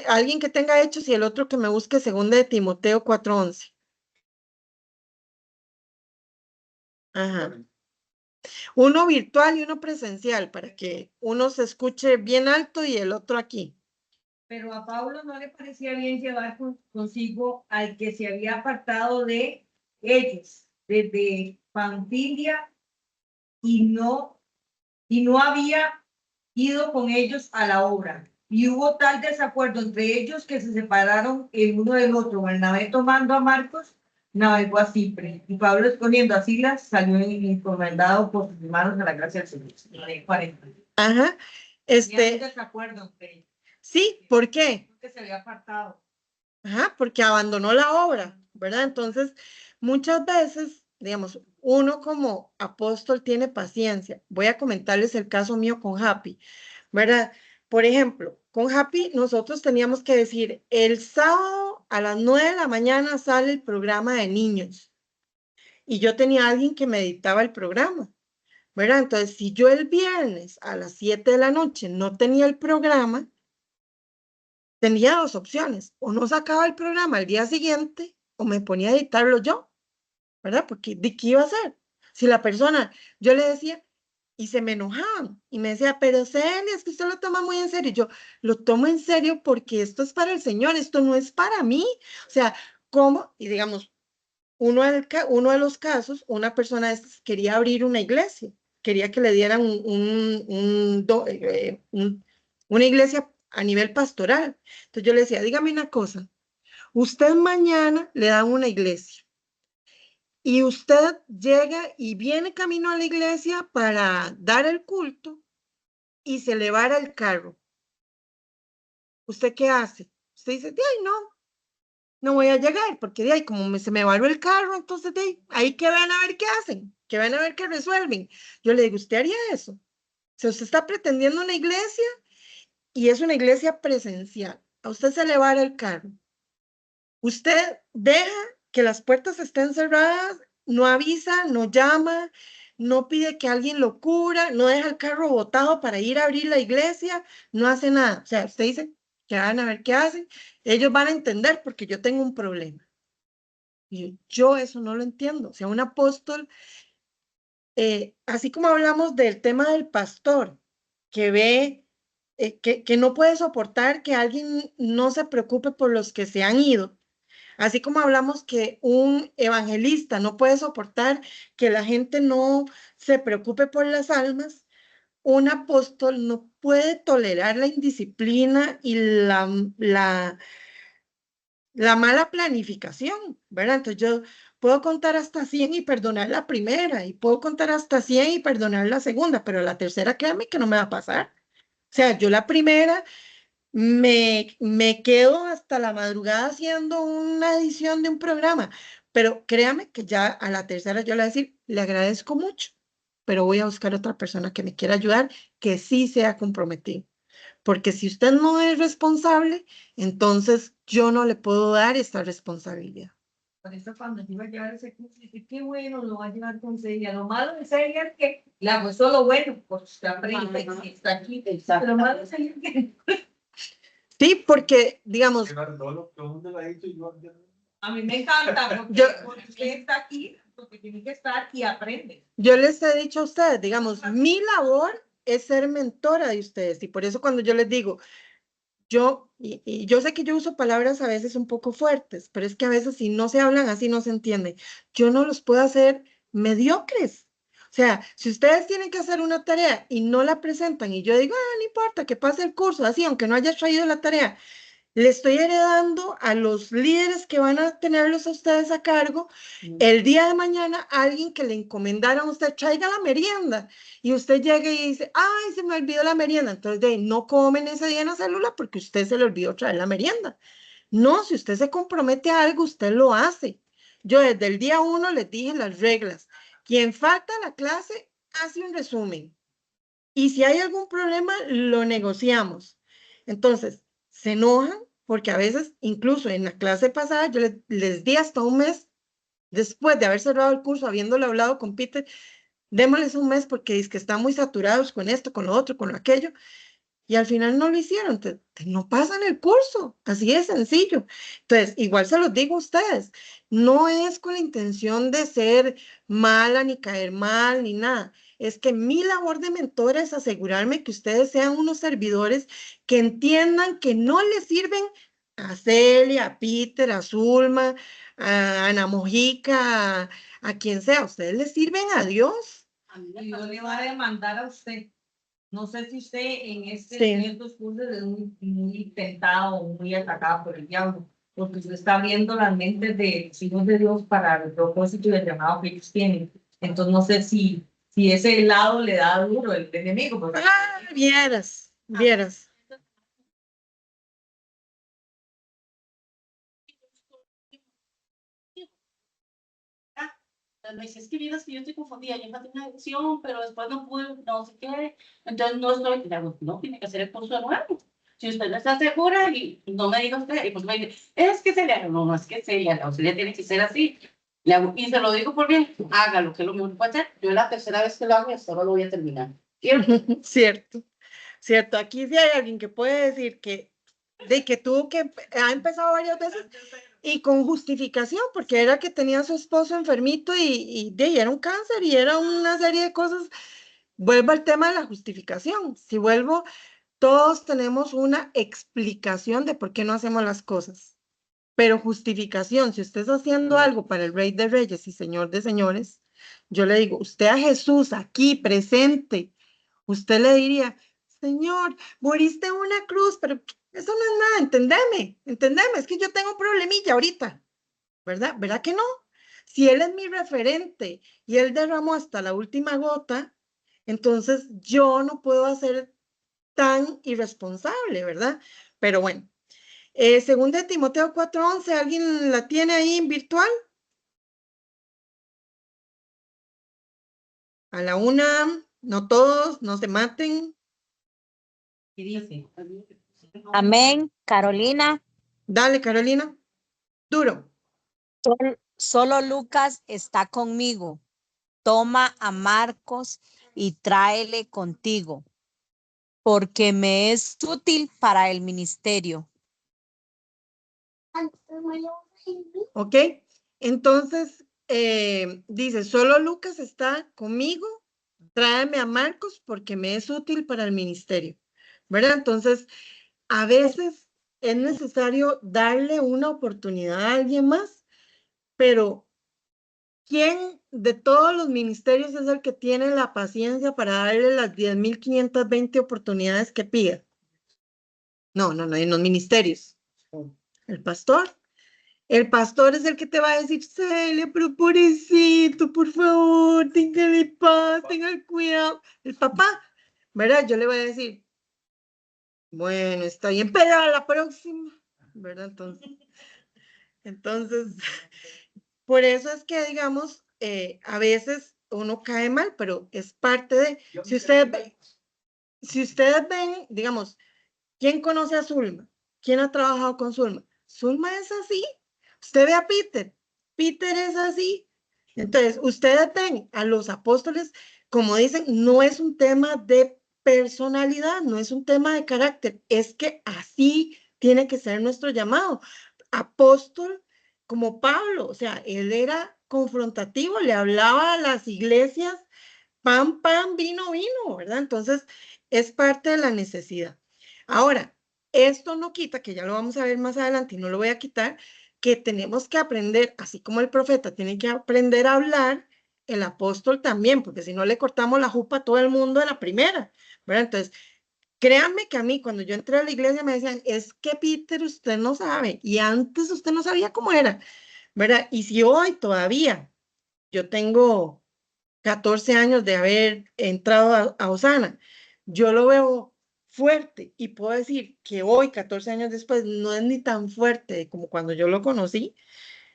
alguien que tenga Hechos y el otro que me busque 2 de Timoteo 4:11. Ajá. Uno virtual y uno presencial para que uno se escuche bien alto y el otro aquí. Pero a Pablo no le parecía bien llevar consigo al que se había apartado de ellos desde Panfilia y no había ido con ellos a la obra. Y hubo tal desacuerdo entre ellos que se separaron el uno del otro. Bernabé tomando a Marcos, navegó a Chipre. Y Pablo, escogiendo a Silas, salió encomendado por sus hermanos a la gracia del Señor. 40. Ajá. Tenía un desacuerdo entre ellos. Sí, ¿por qué? Porque se había apartado. Ajá, porque abandonó la obra, ¿verdad? Entonces, muchas veces, digamos, uno como apóstol tiene paciencia. Voy a comentarles el caso mío con Happy, ¿verdad? Por ejemplo, con Happy nosotros teníamos que decir, el sábado a las 9 de la mañana sale el programa de niños. Y yo tenía a alguien que me dictaba el programa, ¿verdad? Entonces, si yo el viernes a las 7 de la noche no tenía el programa, tenía dos opciones, o no sacaba el programa al día siguiente o me ponía a editarlo yo, ¿verdad? Porque ¿de qué iba a hacer? Si la persona, yo le decía, y se me enojaban, y me decía, pero Celia, es que usted lo toma muy en serio. Yo lo tomo en serio porque esto es para el Señor, esto no es para mí. O sea, ¿cómo? Y digamos, uno de los casos, una persona quería abrir una iglesia, quería que le dieran una iglesia a nivel pastoral. Entonces yo le decía, dígame una cosa, Usted mañana le dan una iglesia y usted llega y viene camino a la iglesia para dar el culto y se le vara el carro. ¿Usted qué hace? Usted dice, ay, no voy a llegar porque de ahí como se me varó el carro, entonces de ahí que van a ver qué hacen, que van a ver qué resuelven. Yo le digo, ¿usted haría eso? O sea, usted está pretendiendo una iglesia y es una iglesia presencial. A usted se le vara el carro. Usted deja que las puertas estén cerradas, no avisa, no llama, no pide que alguien lo cubra, no deja el carro botado para ir a abrir la iglesia, no hace nada. O sea, usted dice que van a ver qué hacen, ellos van a entender porque yo tengo un problema. Y yo eso no lo entiendo. O sea, un apóstol, así como hablamos del tema del pastor, que ve, que no puede soportar que alguien no se preocupe por los que se han ido. Así como hablamos que un evangelista no puede soportar que la gente no se preocupe por las almas, un apóstol no puede tolerar la indisciplina y la mala planificación, ¿verdad? Entonces yo puedo contar hasta 100 y perdonar la primera, y puedo contar hasta 100 y perdonar la segunda, pero la tercera, créanme que no me va a pasar. O sea, yo la primera me quedo hasta la madrugada haciendo una edición de un programa, pero créame que ya a la tercera yo le voy a decir, le agradezco mucho, pero voy a buscar otra persona que me quiera ayudar, que sí sea comprometido. Porque si usted no es responsable, entonces yo no le puedo dar esta responsabilidad. Por eso cuando yo iba a llevar ese curso, dije, qué bueno, lo va a llevar con Celia. Lo malo de Celia es que le hago solo bueno, porque usted aprende, Ajá. y está aquí. Exacto. Lo malo de Celia es que Sí, porque, digamos, Todo lo que uno le ha dicho, yo a mí me encanta, porque, porque usted está aquí, porque tiene que estar y aprende. yo les he dicho a ustedes, digamos, mi labor es ser mentora de ustedes, y por eso cuando yo les digo, y yo sé que yo uso palabras a veces un poco fuertes, pero es que a veces si no se hablan así no se entiende. Yo no los puedo hacer mediocres. O sea, si ustedes tienen que hacer una tarea y no la presentan y yo digo, no importa, que pase el curso, así, aunque no haya traído la tarea, le estoy heredando a los líderes que van a tenerlos a ustedes a cargo. El día de mañana, alguien que le encomendaron a usted, traiga la merienda. Y usted llega y dice, ay, se me olvidó la merienda. Entonces, no comen ese día en la célula porque usted se le olvidó traer la merienda. No, si usted se compromete a algo, usted lo hace. Yo desde el día 1 les dije las reglas. Quien falta a la clase, hace un resumen. Y si hay algún problema, lo negociamos. Entonces, se enojan porque a veces, incluso en la clase pasada, yo les di hasta un mes después de haber cerrado el curso, habiéndole hablado con Peter, démosles un mes porque es que están muy saturados con esto, con lo otro, con lo aquello, y al final no lo hicieron. Entonces, no pasan el curso, así de sencillo. Entonces, igual se los digo a ustedes, no es con la intención de ser mala, ni caer mal, ni nada. Es que mi labor de mentora es asegurarme que ustedes sean unos servidores que entiendan que no les sirven a Celia, a Peter, a Zulma, a Ana Mojica, a quien sea, ustedes les sirven a Dios. A mí me Y Dios pasó le va a demandar a usted. No sé si usted en Sí. en estos cursos es muy tentado o muy atacado por el diablo, porque usted está viendo las mentes de los hijos de Dios para el propósito y el llamado que ellos tienen. Entonces no sé si ese lado le da duro el enemigo. Porque Vieras, vieras. Me dice, es que vieras que yo estoy confundida, yo no tengo una adicción, pero después no pude, no sé qué, entonces no estoy, no, tiene que hacer el curso de nuevo. Si usted no está segura, y no me diga usted, y pues me dice, es que Celia, no es que Celia, la Celia tiene que ser así. Y se lo digo por bien, hágalo, que es lo mejor que puede hacer. Yo la tercera vez que lo hago, y hasta ahora lo voy a terminar. ¿Cierto? Cierto, cierto. Aquí sí hay alguien que puede decir que, de que tuvo que, ha empezado varias veces y con justificación, porque era que tenía a su esposo enfermito y era un cáncer y era una serie de cosas. Vuelvo al tema de la justificación. Si vuelvo, todos tenemos una explicación de por qué no hacemos las cosas. Pero justificación, si usted está haciendo algo para el Rey de Reyes y Señor de Señores, yo le digo, usted a Jesús aquí presente, usted le diría, Señor, moriste en una cruz, pero Eso no es nada, entendeme, es que yo tengo un problemilla ahorita, ¿verdad? ¿Verdad que no? Si él es mi referente y él derramó hasta la última gota, entonces yo no puedo ser tan irresponsable, ¿verdad? Pero bueno, segunda de Timoteo 4:11, ¿alguien la tiene ahí en virtual? A la una, no todos, no se maten. Y dice, Amén, Carolina. Dale, Carolina, duro. Solo Lucas está conmigo. Toma a Marcos y tráele contigo, porque me es útil para el ministerio. ¿Ok? Entonces, dice, solo Lucas está conmigo, tráeme a Marcos porque me es útil para el ministerio, ¿verdad? Entonces, a veces es necesario darle una oportunidad a alguien más, pero ¿quién de todos los ministerios es el que tiene la paciencia para darle las 10,520 oportunidades que pida? No, en los ministerios. El pastor. El pastor es el que te va a decir, Celia, pero pobrecito, por favor, téngale paz, tenga cuidado. El papá, ¿verdad? Yo le voy a decir, bueno, está bien, pero a la próxima, ¿verdad? Entonces, por eso es que, digamos, a veces uno cae mal, pero es parte de, si ustedes ven, digamos, ¿quién conoce a Zulma? ¿Quién ha trabajado con Zulma? Zulma es así. Usted ve a Peter. Peter es así. Entonces, ustedes ven a los apóstoles, como dicen, no es un tema de personalidad, no es un tema de carácter, es que así tiene que ser nuestro llamado. Apóstol como Pablo, o sea, él era confrontativo, le hablaba a las iglesias, pan, pan, vino, vino, ¿verdad? Entonces, es parte de la necesidad. Ahora, esto no quita, que ya lo vamos a ver más adelante y no lo voy a quitar, que tenemos que aprender, así como el profeta tiene que aprender a hablar, el apóstol también, porque si no le cortamos la jupa a todo el mundo en la primera, ¿verdad? Entonces, créanme que a mí cuando yo entré a la iglesia me decían, es que Peter, usted no sabe, y antes usted no sabía cómo era, ¿verdad? Y si hoy todavía yo tengo 14 años de haber entrado a Osana, yo lo veo fuerte y puedo decir que hoy, 14 años después, no es ni tan fuerte como cuando yo lo conocí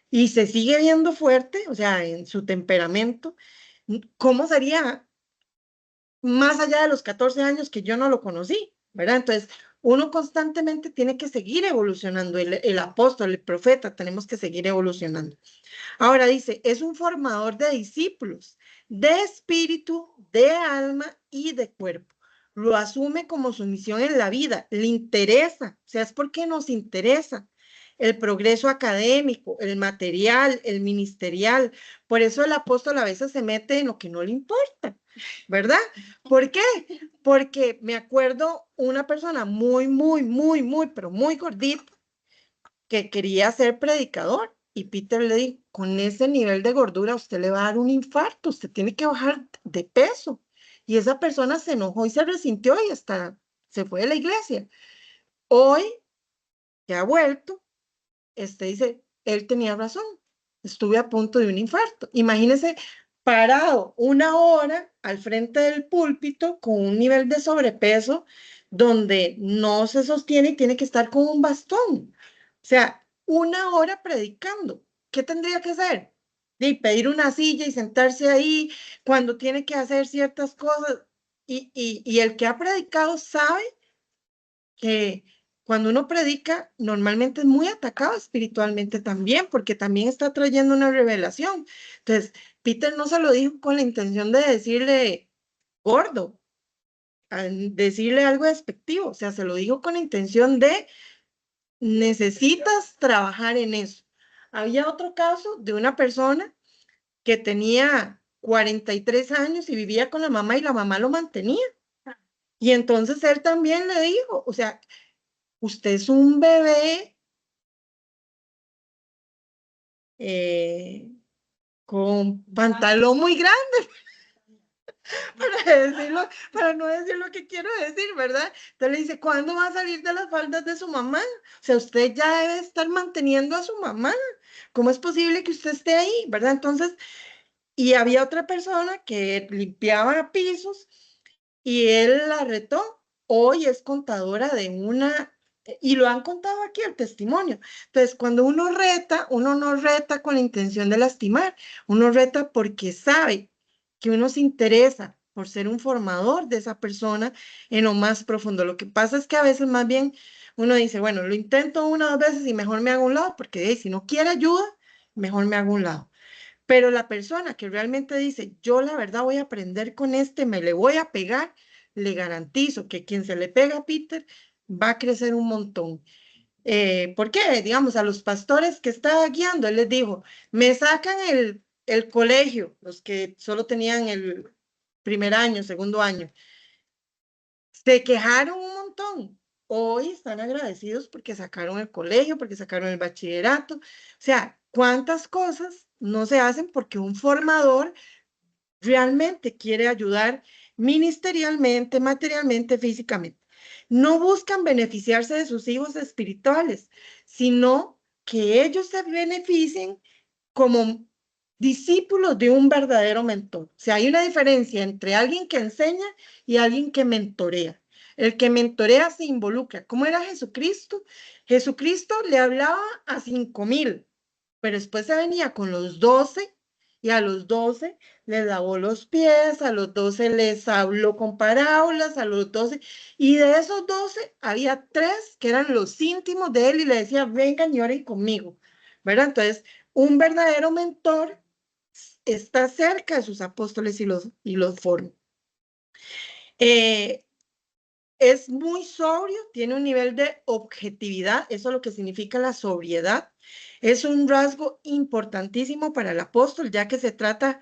y se sigue viendo fuerte, o sea, en su temperamento. ¿Cómo sería más allá de los 14 años que yo no lo conocí, ¿verdad? Entonces, uno constantemente tiene que seguir evolucionando, el apóstol, el profeta, tenemos que seguir evolucionando. Ahora dice, es un formador de discípulos, de espíritu, de alma y de cuerpo. Lo asume como su misión en la vida, le interesa, o sea, es porque nos interesa el progreso académico, el material, el ministerial. Por eso el apóstol a veces se mete en lo que no le importa, ¿verdad? ¿Por qué? Porque me acuerdo una persona pero muy gordita que quería ser predicador y Peter le dijo, con ese nivel de gordura usted le va a dar un infarto, usted tiene que bajar de peso. Y esa persona se enojó y se resintió y hasta se fue de la iglesia. Hoy, que ha vuelto, dice, él tenía razón, estuve a punto de un infarto. Imagínese parado 1 hora al frente del púlpito con un nivel de sobrepeso donde no se sostiene y tiene que estar con un bastón. O sea, 1 hora predicando. ¿Qué tendría que hacer? Y pedir una silla y sentarse ahí cuando tiene que hacer ciertas cosas. Y el que ha predicado sabe que cuando uno predica, normalmente es muy atacado espiritualmente también, porque también está trayendo una revelación. Entonces, Peter no se lo dijo con la intención de decirle gordo, decirle algo despectivo, o sea, se lo dijo con la intención de necesitas trabajar en eso. Había otro caso de una persona que tenía 43 años y vivía con la mamá y la mamá lo mantenía. Y entonces él también le dijo, o sea, usted es un bebé con pantalón muy grande. para no decir lo que quiero decir, ¿verdad? Entonces le dice, ¿cuándo va a salir de las faldas de su mamá? O sea, usted ya debe estar manteniendo a su mamá. ¿Cómo es posible que usted esté ahí, verdad? Entonces, y había otra persona que limpiaba pisos y él la retó. Hoy es contadora de una, y lo han contado aquí el testimonio. Entonces, cuando uno no reta con la intención de lastimar, uno reta porque sabe que uno se interesa por ser un formador de esa persona en lo más profundo. Lo que pasa es que a veces más bien uno dice, bueno, lo intento una o dos veces y mejor me hago a un lado, porque si no quiere ayuda, mejor me hago a un lado. Pero la persona que realmente dice, yo la verdad voy a aprender con este, me le voy a pegar, le garantizo que quien se le pega a Peter va a crecer un montón. ¿Por qué? Digamos, a los pastores que estaba guiando, él les dijo, me sacan el colegio, los que solo tenían el primer año, segundo año, se quejaron un montón. Hoy están agradecidos porque sacaron el colegio, porque sacaron el bachillerato. O sea, ¿cuántas cosas no se hacen porque un formador realmente quiere ayudar ministerialmente, materialmente, físicamente? No buscan beneficiarse de sus hijos espirituales, sino que ellos se beneficien como discípulos de un verdadero mentor. O sea, hay una diferencia entre alguien que enseña y alguien que mentorea. El que mentorea se involucra. ¿Cómo era Jesucristo? Jesucristo le hablaba a 5,000, pero después se venía con los 12 y a los 12 les lavó los pies, a los 12 les habló con parábolas, a los 12, y de esos 12 había 3 que eran los íntimos de él y le decía, vengan y oren conmigo, ¿verdad? Entonces, un verdadero mentor está cerca de sus apóstoles y los forma. Es muy sobrio, tiene un nivel de objetividad, eso es lo que significa la sobriedad. Es un rasgo importantísimo para el apóstol, ya que trata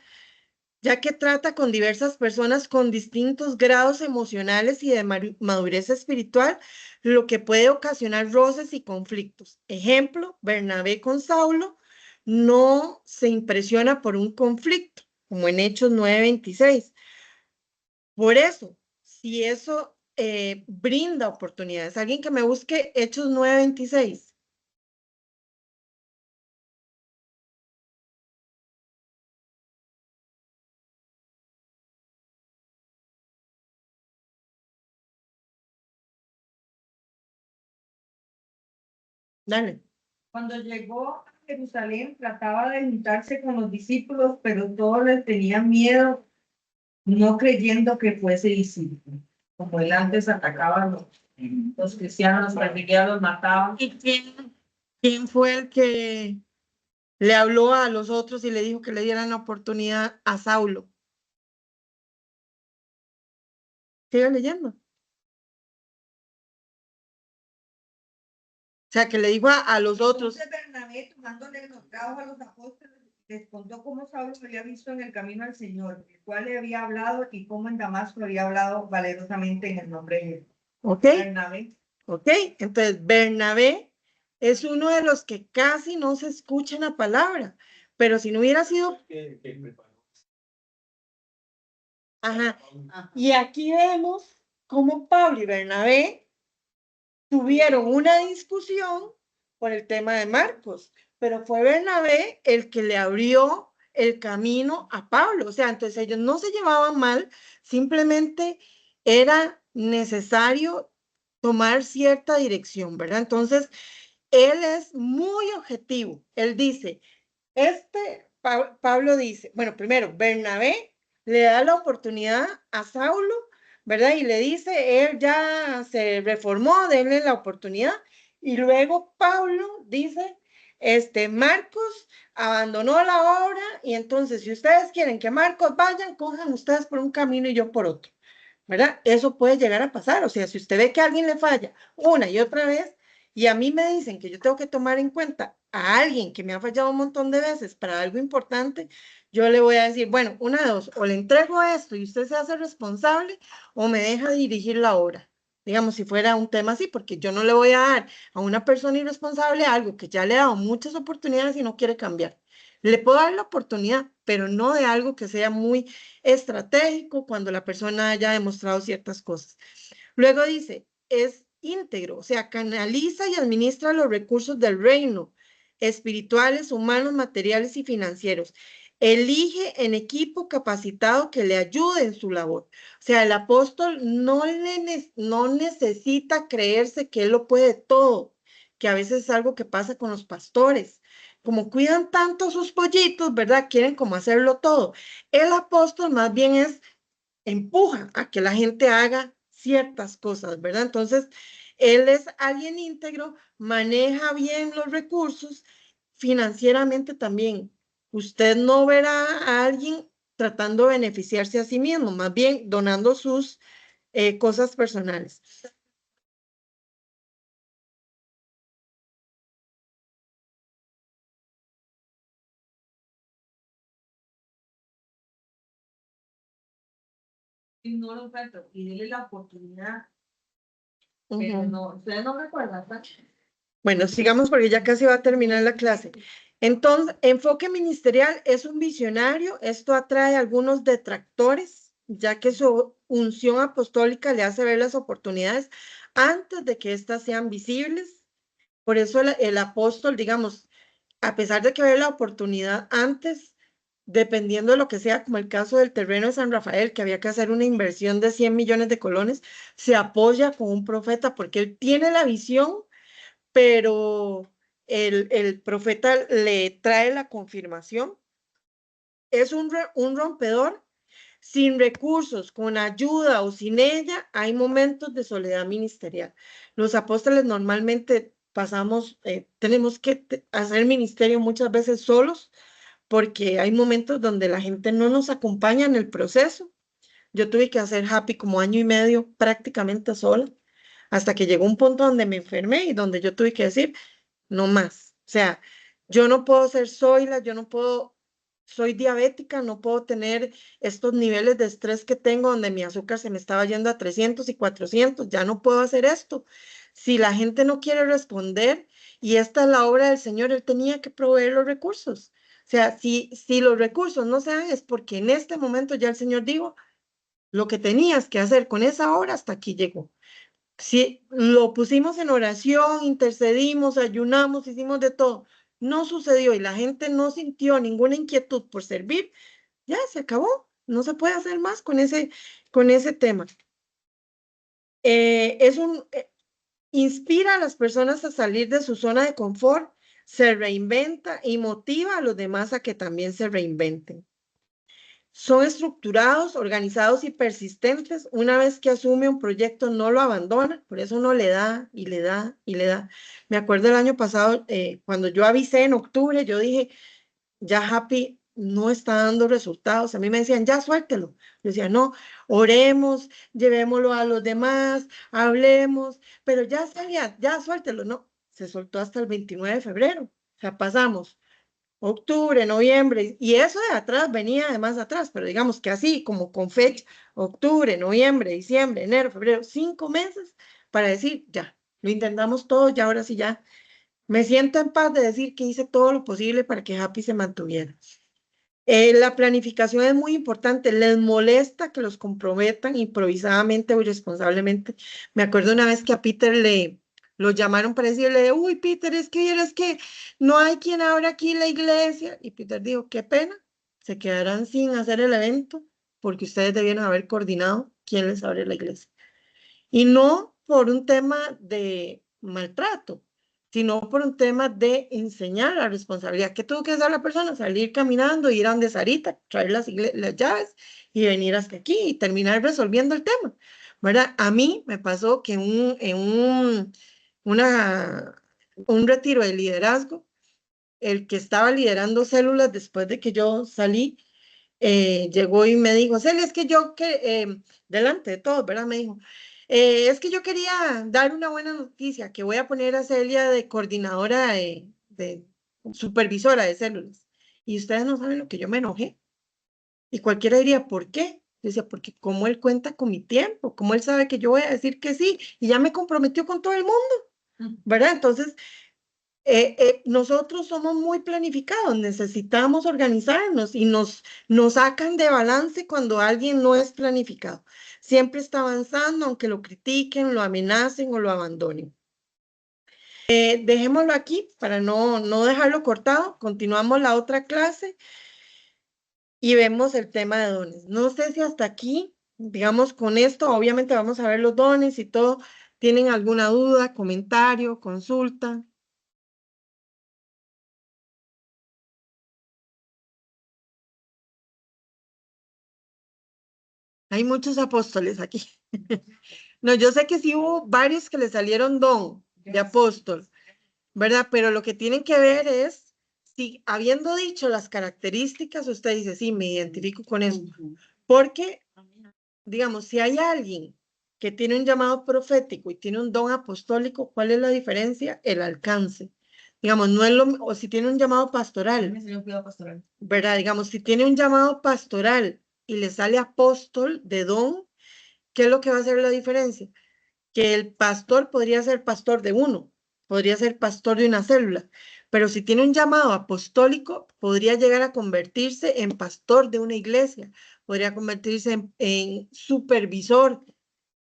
con diversas personas con distintos grados emocionales y de madurez espiritual, lo que puede ocasionar roces y conflictos. Ejemplo, Bernabé con Saulo no se impresiona por un conflicto, como en Hechos 9:26. Por eso, si eso brinda oportunidades, alguien que me busque Hechos 9:26. Dale. Cuando llegó a Jerusalén, trataba de juntarse con los discípulos, pero todos les tenían miedo, no creyendo que fuese discípulo. Como él antes atacaba a los cristianos, los perseguía, los mataba. ¿Y quién fue el que le habló a los otros y le dijo que le dieran la oportunidad a Saulo? Sigue leyendo. O sea, que le dijo a los otros. Entonces Bernabé, tomándole los grados a los apóstoles, les contó cómo Saulo había visto en el camino al Señor, el cual le había hablado y cómo en Damasco había hablado valerosamente en el nombre de Jesús. ¿Ok? Bernabé. ¿Ok? Entonces, Bernabé es uno de los que casi no se escucha en la palabra, pero si no hubiera sido... Ajá. Y aquí vemos cómo Pablo y Bernabé tuvieron una discusión por el tema de Marcos, pero fue Bernabé el que le abrió el camino a Pablo. O sea, entonces ellos no se llevaban mal, simplemente era necesario tomar cierta dirección, ¿verdad? Entonces, él es muy objetivo. Él dice, Pablo dice, bueno, primero, Bernabé le da la oportunidad a Saulo, ¿verdad? Y le dice, él ya se reformó, denle la oportunidad. Y luego Pablo dice, Marcos abandonó la obra y entonces si ustedes quieren que Marcos vayan, cojan ustedes por un camino y yo por otro, ¿verdad? Eso puede llegar a pasar. O sea, si usted ve que a alguien le falla una y otra vez, y a mí me dicen que yo tengo que tomar en cuenta a alguien que me ha fallado un montón de veces para algo importante, yo le voy a decir, bueno, una de dos, o le entrego esto y usted se hace responsable, o me deja dirigir la obra. Digamos, si fuera un tema así, porque yo no le voy a dar a una persona irresponsable algo que ya le ha dado muchas oportunidades y no quiere cambiar. Le puedo dar la oportunidad, pero no de algo que sea muy estratégico cuando la persona haya demostrado ciertas cosas. Luego dice, es íntegro, o sea, canaliza y administra los recursos del reino, espirituales, humanos, materiales y financieros. Elige en equipo capacitado que le ayude en su labor. O sea, el apóstol no necesita creerse que él lo puede todo, que a veces es algo que pasa con los pastores. Como cuidan tanto sus pollitos, ¿verdad? Quieren como hacerlo todo. El apóstol más bien empuja a que la gente haga ciertas cosas, ¿verdad? Entonces, él es alguien íntegro, maneja bien los recursos, financieramente también. Usted no verá a alguien tratando de beneficiarse a sí mismo, más bien donando sus cosas personales. Ignoro un tanto y dele la oportunidad, Uh pero -huh. no, ustedes no recuerdan, ¿verdad? Bueno, sigamos porque ya casi va a terminar la clase. Entonces, enfoque ministerial es un visionario. Esto atrae a algunos detractores, ya que su unción apostólica le hace ver las oportunidades antes de que éstas sean visibles. Por eso el apóstol, digamos, a pesar de que ve la oportunidad antes, dependiendo de lo que sea, como el caso del terreno de San Rafael, que había que hacer una inversión de 100 millones de colones, se apoya con un profeta porque él tiene la visión, pero el profeta le trae la confirmación. Es un rompedor sin recursos, con ayuda o sin ella, hay momentos de soledad ministerial. Los apóstoles normalmente tenemos que hacer ministerio muchas veces solos, porque hay momentos donde la gente no nos acompaña en el proceso. Yo tuve que hacer Happy como año y medio prácticamente sola, hasta que llegó un punto donde me enfermé y donde yo tuve que decir, no más. O sea, yo no puedo ser Zoila, yo no puedo, soy diabética, no puedo tener estos niveles de estrés que tengo donde mi azúcar se me estaba yendo a 300 y 400, ya no puedo hacer esto. Si la gente no quiere responder y esta es la obra del Señor, Él tenía que proveer los recursos. O sea, si los recursos no se dan es porque en este momento ya el Señor dijo, lo que tenías que hacer con esa obra hasta aquí llegó. Sí, lo pusimos en oración, intercedimos, ayunamos, hicimos de todo. No sucedió y la gente no sintió ninguna inquietud por servir. Ya se acabó. No se puede hacer más con ese tema. Inspira a las personas a salir de su zona de confort, se reinventa y motiva a los demás a que también se reinventen. Son estructurados, organizados y persistentes. Una vez que asume un proyecto, no lo abandona. Por eso uno le da y le da y le da. Me acuerdo el año pasado, cuando yo avisé en octubre, yo dije, ya Happy no está dando resultados. A mí me decían, ya suéltelo. Yo decía, no, oremos, llevémoslo a los demás, hablemos, pero ya salía, ya suéltelo. No, se soltó hasta el 29 de febrero. O sea, pasamos octubre, noviembre, y eso de atrás venía de más atrás, pero digamos que así, como con fecha, octubre, noviembre, diciembre, enero, febrero, 5 meses para decir, ya, lo intentamos todo, ya ahora sí ya, me siento en paz de decir que hice todo lo posible para que Happy se mantuviera. La planificación es muy importante, les molesta que los comprometan improvisadamente o irresponsablemente. Me acuerdo una vez que a Peter lo llamaron para decirle, uy, Peter, es que no hay quien abra aquí la iglesia. Y Peter dijo, qué pena, se quedarán sin hacer el evento porque ustedes debieron haber coordinado quién les abre la iglesia. Y no por un tema de maltrato, sino por un tema de enseñar la responsabilidad. ¿Qué tuvo que hacer la persona? Salir caminando, ir a donde Sarita, traer las llaves y venir hasta aquí y terminar resolviendo el tema, ¿verdad? A mí me pasó que un retiro de liderazgo, el que estaba liderando células después de que yo salí, llegó y me dijo, Celia, es que delante de todos, ¿verdad? Me dijo, es que yo quería dar una buena noticia, que voy a poner a Celia de coordinadora de supervisora de células. Y ustedes no saben lo que yo me enojé. Y cualquiera diría, ¿por qué? Yo decía, porque como él cuenta con mi tiempo, como él sabe que yo voy a decir que sí, y ya me comprometió con todo el mundo, ¿verdad? Entonces, nosotros somos muy planificados, necesitamos organizarnos y nos sacan de balance cuando alguien no es planificado. Siempre está avanzando, aunque lo critiquen, lo amenacen o lo abandonen. Dejémoslo aquí para no dejarlo cortado. Continuamos la otra clase y vemos el tema de dones. No sé si hasta aquí, digamos, con esto, obviamente vamos a ver los dones y todo. ¿Tienen alguna duda, comentario, consulta? Hay muchos apóstoles aquí. No, yo sé que sí hubo varios que le salieron don de apóstol, ¿verdad? Pero lo que tienen que ver es si habiendo dicho las características, usted dice, sí, me identifico con eso. Porque, digamos, si hay alguien que tiene un llamado profético y tiene un don apostólico, ¿cuál es la diferencia? El alcance. Digamos, no es lo, o si tiene un llamado pastoral, ¿verdad? Digamos, si tiene un llamado pastoral y le sale apóstol de don, ¿qué es lo que va a hacer la diferencia? Que el pastor podría ser pastor de uno, podría ser pastor de una célula, pero si tiene un llamado apostólico, podría llegar a convertirse en pastor de una iglesia, podría convertirse en supervisor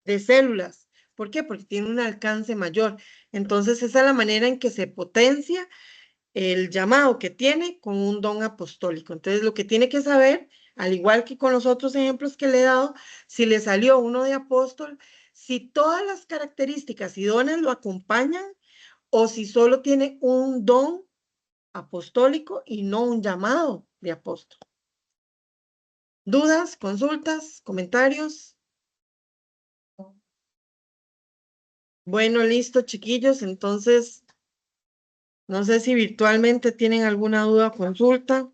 de células. ¿Por qué? Porque tiene un alcance mayor. Entonces, esa es la manera en que se potencia el llamado que tiene con un don apostólico. Entonces, lo que tiene que saber, al igual que con los otros ejemplos que le he dado, si le salió uno de apóstol, si todas las características y dones lo acompañan o si solo tiene un don apostólico y no un llamado de apóstol. ¿Dudas, consultas, comentarios? Bueno, listo, chiquillos. Entonces, no sé si virtualmente tienen alguna duda o consulta.